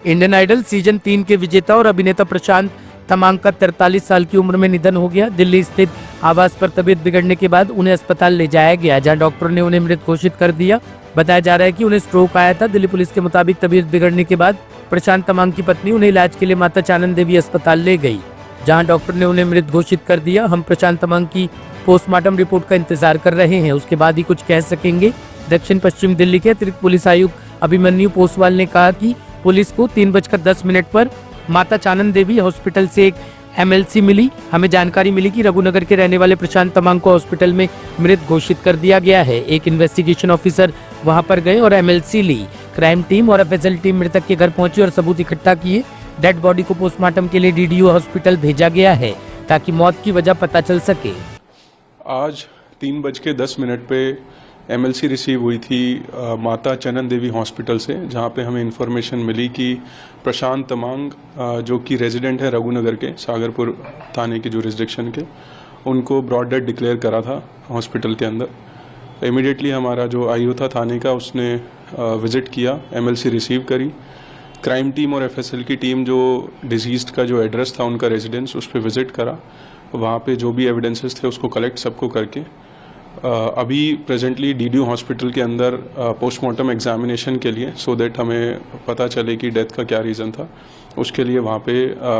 Indian idol season 3 के विजेता और अभिनेता प्रशांत तमांग का 43 साल की उम्र में निधन हो गया। दिल्ली स्थित आवास पर तबीयत बिगड़ने के बाद उन्हें अस्पताल ले जाया गया, जहां डॉक्टरों ने उन्हें मृत घोषित कर दिया। बताया जा रहा है कि उन्हें स्ट्रोक आया था। दिल्ली पुलिस के मुताबिक तबीयत बिगड़ने के बाद प्रशांत तमांग की पत्नी उन्हें इलाज के लिए माता चानन देवी अस्पताल ले गई, जहां डॉक्टर ने उन्हें मृत घोषित कर दिया। हम प्रशांत तमांग की पोस्टमार्टम रिपोर्ट का इंतजार कर रहे हैं, उसके बाद ही कुछ कह सकेंगे। दक्षिण पश्चिम दिल्ली के अतिरिक्त पुलिस आयुक्त अभिमन्यु पोसवाल ने कहा कि पुलिस को 3:10 पर माता चानन देवी हॉस्पिटल से एक MLC मिली। हमें जानकारी मिली कि रघुनगर के रहने वाले प्रशांत तमांग को हॉस्पिटल में मृत घोषित कर दिया गया है। एक इन्वेस्टिगेशन ऑफिसर वहां पर गए और MLC ली। क्राइम टीम और FSL टीम मृतक के घर पहुंची और सबूत इकट्ठा किए। डेड बॉडी को पोस्टमार्टम के लिए DDO हॉस्पिटल भेजा गया है ताकि मौत की वजह पता चल सके। आज 3:10 पे MLC रिसीव हुई थी माता चनन देवी हॉस्पिटल से, जहां पे हमें इन्फॉर्मेशन मिली कि प्रशांत तमांग जो कि रेजिडेंट है रघुनगर के सागरपुर थाने के जुरिस्डिक्शन के, उनको ब्रॉड डेड डिक्लेयर करा था हॉस्पिटल के अंदर। इमीडिएटली हमारा जो IO था थाने का, उसने विज़िट किया, MLC रिसीव करी। क्राइम टीम और FSL की टीम जो डिजीज़्ड का जो एड्रेस था उनका रेजिडेंस, उस पर विज़िट करा। वहाँ पे जो भी एविडेंसेस थे उसको कलेक्ट सबको करके अभी प्रेजेंटली DDO हॉस्पिटल के अंदर पोस्टमार्टम एग्जामिनेशन के लिए, सो दैट हमें पता चले कि डेथ का क्या रीज़न था, उसके लिए वहाँ पे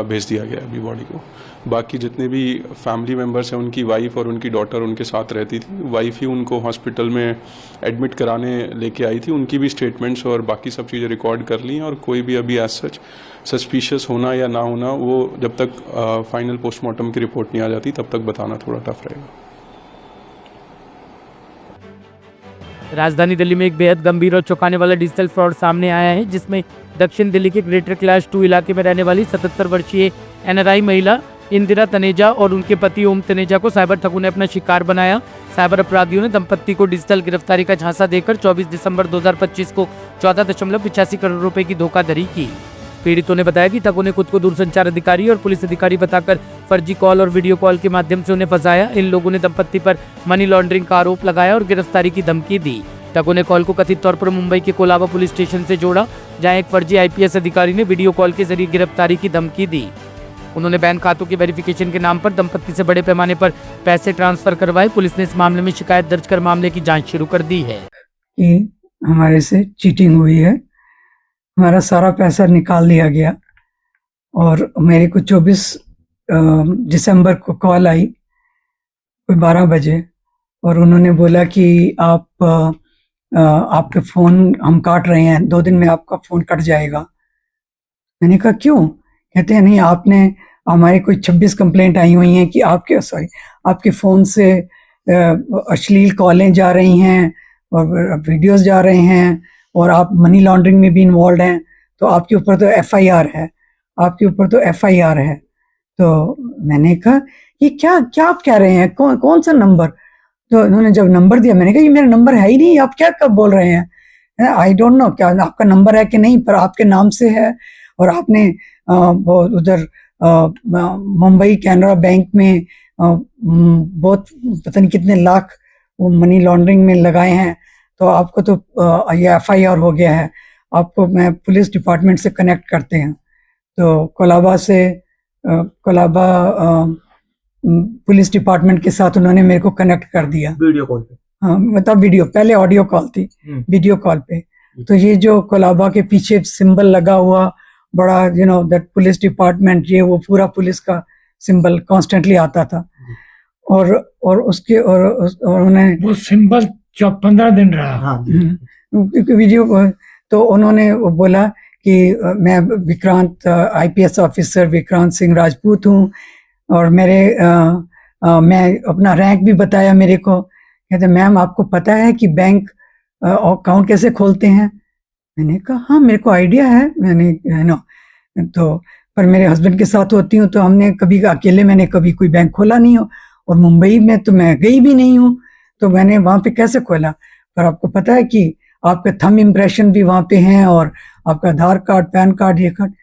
भेज दिया गया अभी बॉडी को। बाकी जितने भी फैमिली मेम्बर्स हैं, उनकी वाइफ और उनकी डॉटर उनके साथ रहती थी। वाइफ ही उनको हॉस्पिटल में एडमिट कराने लेके आई थी। उनकी भी स्टेटमेंट्स और बाकी सब चीज़ें रिकॉर्ड कर ली हैं, और कोई भी अभी एज सच सस्पिशियस होना या ना होना, वो जब तक फाइनल पोस्टमार्टम की रिपोर्ट नहीं आ जाती तब तक बताना थोड़ा टफ रहेगा। राजधानी दिल्ली में एक बेहद गंभीर और चौंकाने वाला डिजिटल फ्रॉड सामने आया है, जिसमें दक्षिण दिल्ली के ग्रेटर क्लास 2 इलाके में रहने वाली 77 वर्षीय NRI महिला इंदिरा तनेजा और उनके पति ओम तनेजा को साइबर ठगों ने अपना शिकार बनाया। साइबर अपराधियों ने दंपत्ति को डिजिटल गिरफ्तारी का झांसा देकर 24 दिसंबर 2025 को 14.85 करोड़ रुपए की धोखाधड़ी की। पीड़ितों ने बताया कि ठगों ने खुद को दूरसंचार अधिकारी और पुलिस अधिकारी बताकर फर्जी कॉल और वीडियो कॉल के माध्यम से उन्हें फंसाया। इन लोगों ने दंपत्ति पर मनी लॉन्ड्रिंग का आरोप लगाया और गिरफ्तारी की धमकी दी। ठगों ने कॉल को कथित तौर पर मुंबई के कोलाबा पुलिस स्टेशन से जोड़ा, जहां एक फर्जी IPS अधिकारी ने वीडियो कॉल के जरिए गिरफ्तारी की धमकी दी। उन्होंने बैंक खातों के वेरिफिकेशन के नाम पर दंपत्ति से बड़े पैमाने पर पैसे ट्रांसफर करवाए। पुलिस ने इस मामले में शिकायत दर्ज कर मामले की जांच शुरू कर दी है। कि हमारे से चीटिंग हुई है, हमारा सारा पैसा निकाल लिया गया, और मेरे को 24 दिसंबर को कॉल आई कोई 12 बजे, और उन्होंने बोला कि आपके फ़ोन हम काट रहे हैं, 2 दिन में आपका फ़ोन कट जाएगा। मैंने कहा क्यों? कहते हैं नहीं, आपने हमारे कोई 26 कंप्लेंट आई हुई हैं कि आपके फ़ोन से अश्लील कॉलें जा रही हैं और वीडियोस जा रहे हैं, और आप मनी लॉन्ड्रिंग में भी इन्वॉल्व हैं, तो आपके ऊपर तो FIR है, आपके ऊपर तो FIR है। तो मैंने कहा ये क्या क्या आप कह रहे हैं, कौन सा नंबर? तो उन्होंने जब नंबर दिया, मैंने कहा ये मेरा नंबर है ही नहीं, आप क्या कब बोल रहे हैं? आई डोंट नो क्या आपका नंबर है कि नहीं, पर आपके नाम से है, और आपने उधर मुंबई कैनरा बैंक में बहुत पता नहीं कितने लाख वो मनी लॉन्ड्रिंग में लगाए हैं, तो आपको तो ये FIR हो गया है, आपको मैं पुलिस डिपार्टमेंट से कनेक्ट करते हैं। तो कोलाबा पुलिस डिपार्टमेंट के साथ उन्होंने मेरे को कनेक्ट कर दिया वीडियो कॉल पे। हाँ, मतलब वीडियो, पहले ऑडियो कॉल थी, वीडियो कॉल पे। तो ये जो कोलाबा के पीछे सिंबल लगा हुआ बड़ा, दैट पुलिस डिपार्टमेंट, ये वो पूरा पुलिस का सिंबल कॉन्स्टेंटली आता था, और उसके और उन्होंने वो सिंबल 15 दिन रहा वीडियो। तो उन्होंने बोला कि मैं विक्रांत IPS ऑफिसर विक्रांत सिंह राजपूत हूँ, और मैं अपना रैंक भी बताया मेरे को। कहते मैम आपको पता है कि बैंक अकाउंट कैसे खोलते हैं? मैंने कहा हाँ मेरे को आइडिया है, तो पर मेरे हस्बैंड के साथ होती हूँ, तो हमने कभी अकेले मैंने कभी कोई बैंक खोला नहीं हो, और मुंबई में तो मैं गई भी नहीं हूँ, तो मैंने वहाँ पे कैसे खोला? पर आपको पता है कि आपके थंब इम्प्रेशन भी वहाँ पे हैं, और आपका आधार कार्ड, पैन कार्ड, ये कार्ड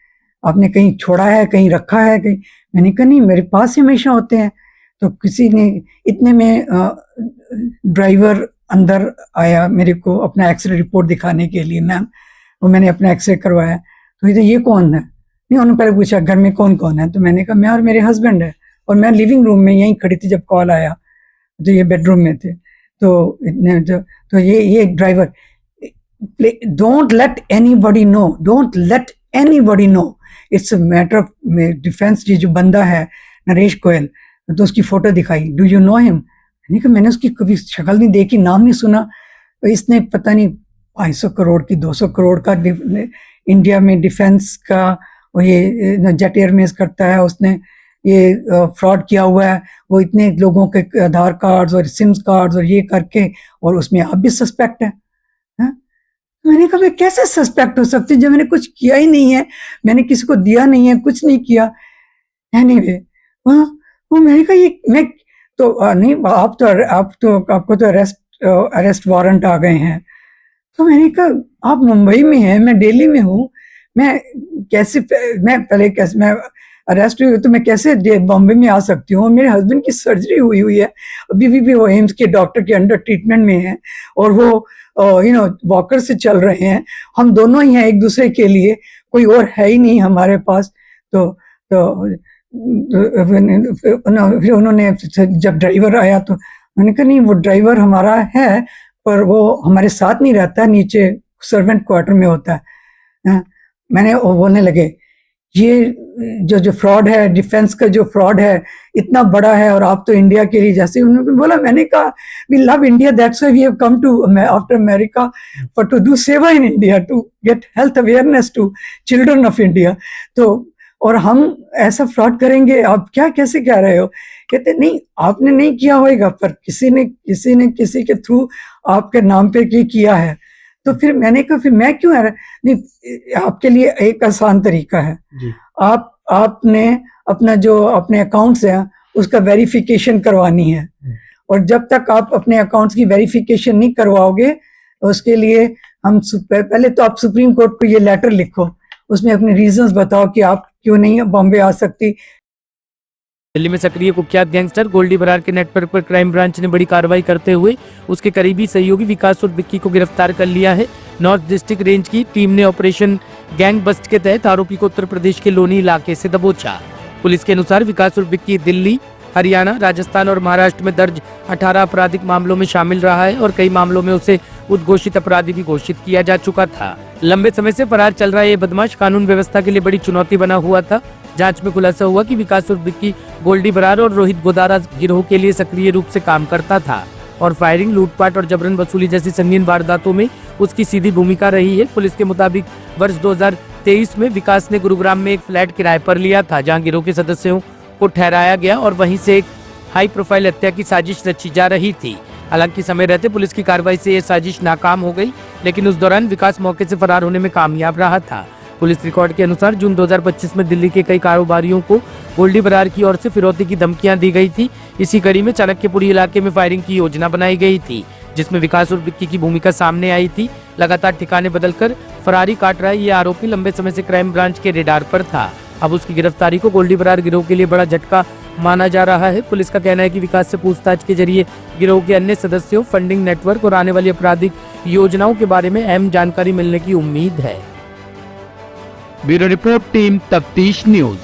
आपने कहीं छोड़ा है, कहीं रखा है कहीं? मैंने कहा नहीं, मेरे पास हमेशा होते हैं। तो किसी ने इतने में ड्राइवर अंदर आया मेरे को अपना एक्सरे रिपोर्ट दिखाने के लिए, मैम वो मैंने अपना एक्सरे करवाया, तो ये कौन है? नहीं, उन्होंने पहले पूछा घर में कौन कौन है, तो मैंने कहा मैं और मेरे हस्बैंड है, और मैं लिविंग रूम में यहीं खड़ी थी जब कॉल आया, तो ये बेडरूम में थे। तो इतने तो ये driver, don't let anybody know, don't let anybody know, it's a matter of defence. ये जो बंदा है नरेश गोयल, तो उसकी फोटो दिखाई, डू यू नो हिम? मैंने उसकी कभी शक्ल नहीं देखी, नाम नहीं सुना। तो इसने पता नहीं 500 करोड़ की 200 करोड़ का इंडिया में डिफेंस का, और ये जेट एयरवेज करता है, उसने ये फ्रॉड किया हुआ है, वो इतने लोगों के आधार कार्ड्स और सिम्स कार्ड्स और ये करके, और उसमें आप भी सस्पेक्ट है। मैंने कहा कैसे सस्पेक्ट हो सकती, जब मैंने कुछ किया ही नहीं है, मैंने किसी को दिया नहीं है, कुछ नहीं किया। एनीवे वो मैंने कहा ये मैं तो नहीं, आपको तो अरेस्ट वारंट आ गए हैं। तो मैंने कहा आप मुंबई में हैं, मैं दिल्ली में हूँ, मैं अरेस्ट हुई तो मैं कैसे बॉम्बे में आ सकती हूँ? मेरे हस्बैंड की सर्जरी हुई है, अभी भी वो एम्स के डॉक्टर के अंडर ट्रीटमेंट में है, और वो वॉकर से चल रहे हैं। हम दोनों ही हैं एक दूसरे के लिए, कोई और है ही नहीं हमारे पास। तो फिर उन्होंने जब ड्राइवर आया तो मैंने कहा नहीं, वो ड्राइवर हमारा है, पर वो हमारे साथ नहीं रहता, नीचे सर्वेंट क्वार्टर में होता है। मैंने वो बोलने लगे ये जो फ्रॉड है, डिफेंस का जो फ्रॉड है इतना बड़ा है, और आप तो इंडिया के लिए, जैसे उन्होंने बोला, मैंने कहा we love India, that's why we have come to after America for to do सेवा in India, to get health awareness to children of India. तो और हम ऐसा फ्रॉड करेंगे, आप क्या कैसे कह रहे हो? कहते नहीं, आपने नहीं किया होगा, पर किसी ने किसी के थ्रू आपके नाम पे किया है। तो फिर मैंने कहा फिर मैं क्यों नहीं, आपके लिए एक आसान तरीका है, आपने अपना जो अपने अकाउंट्स हैं उसका वेरिफिकेशन करवानी है, और जब तक आप अपने अकाउंट्स की वेरिफिकेशन नहीं करवाओगे, उसके लिए हम पहले तो आप सुप्रीम कोर्ट को ये लेटर लिखो, उसमें अपने रीजंस बताओ कि आप क्यों नहीं बॉम्बे आ सकती। दिल्ली में सक्रिय कुख्यात गैंगस्टर गोल्डी बरार के नेटवर्क पर क्राइम ब्रांच ने बड़ी कार्रवाई करते हुए उसके करीबी सहयोगी विकास उर्फ विक्की को गिरफ्तार कर लिया है। नॉर्थ डिस्ट्रिक्ट रेंज की टीम ने ऑपरेशन गैंग बस्ट के तहत आरोपी को उत्तर प्रदेश के लोनी इलाके से दबोचा। पुलिस के अनुसार विकास उर्फ विक्की दिल्ली, हरियाणा, राजस्थान और महाराष्ट्र में दर्ज 18 आपराधिक मामलों में शामिल रहा है, और कई मामलों में उसे उद्घोषित अपराधी भी घोषित किया जा चुका था। लंबे समय से फरार चल रहा ये बदमाश कानून व्यवस्था के लिए बड़ी चुनौती बना हुआ था। जांच में खुलासा हुआ कि विकास उर्फ विक्की गोल्डी बरार और रोहित गोदारा गिरोह के लिए सक्रिय रूप से काम करता था, और फायरिंग, लूटपाट और जबरन वसूली जैसी संगीन वारदातों में उसकी सीधी भूमिका रही है। पुलिस के मुताबिक वर्ष 2023 में विकास ने गुरुग्राम में एक फ्लैट किराए पर लिया था, जहां गिरोह के सदस्यों को ठहराया गया, और वहीं से एक हाई प्रोफाइल हत्या की साजिश रची जा रही थी। हालांकि समय रहते पुलिस की कार्रवाई से यह साजिश नाकाम हो गई, लेकिन उस दौरान विकास मौके से फरार होने में कामयाब रहा था। पुलिस रिकॉर्ड के अनुसार जून 2025 में दिल्ली के कई कारोबारियों को गोल्डी बरार की ओर से फिरौती की धमकियां दी गई थी। इसी कड़ी में चाणक्यपुरी इलाके में फायरिंग की योजना बनाई गई थी, जिसमें विकास और विक्की की भूमिका सामने आई थी। लगातार ठिकाने बदलकर फरारी काट रहा ये आरोपी लंबे समय से क्राइम ब्रांच के रेडार पर था। अब उसकी गिरफ्तारी को गोल्डी बरार गिरोह के लिए बड़ा झटका माना जा रहा है। पुलिस का कहना है कि विकास से पूछताछ के जरिए गिरोह के अन्य सदस्यों, फंडिंग नेटवर्क और आने वाली आपराधिक योजनाओं के बारे में अहम जानकारी मिलने की उम्मीद है। ब्यूरो रिपोर्ट, टीम तफ्तीश न्यूज।